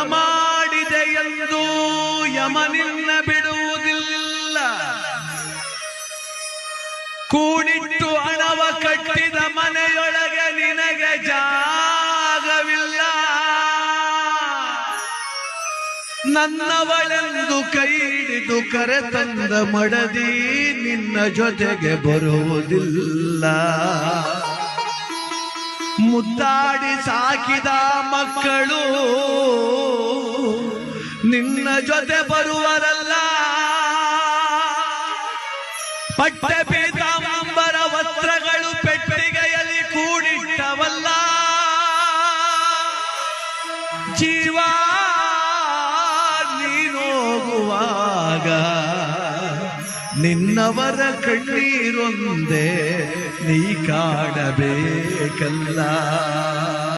ಮಾಡಿದೆ ಎಂದು ಯಮನಿನ್ನ ಬಿಡುವುದಿಲ್ಲ. ಕೂಡಿಟ್ಟು ಹಣವ ಕಟ್ಟಿದ ಮನೆಯೊಳಗೆ ನಿನಗೆ ಜಾಗವಿಲ್ಲ. ನನ್ನವಳೆಂದು ಕೈ ಹಿಡಿದು ಕರೆತಂದ ಮಡದಿ ನಿನ್ನ ಜೊತೆಗೆ ಬರುವುದಿಲ್ಲ. ಮುದ್ದಾಡಿ ಸಾಕಿದ ಮಕ್ಕಳು ನಿನ್ನ ಜೊತೆ ಬರುವರಲ್ಲ. ಪಟ್ಟೆ ಪೀತಾಂಬರ ವಸ್ತ್ರಗಳು ಪೆಟ್ಟಿಗೆಯಲ್ಲಿ ಕೂಡಿಟ್ಟವಲ್ಲ. ಜೀವ ನೀನೋಗುವಾಗ ನಿನ್ನವರ ಕಣ್ಣೀರೊಂದೇ ನೀ ಕಾಣಬೇಕಲ್ಲ.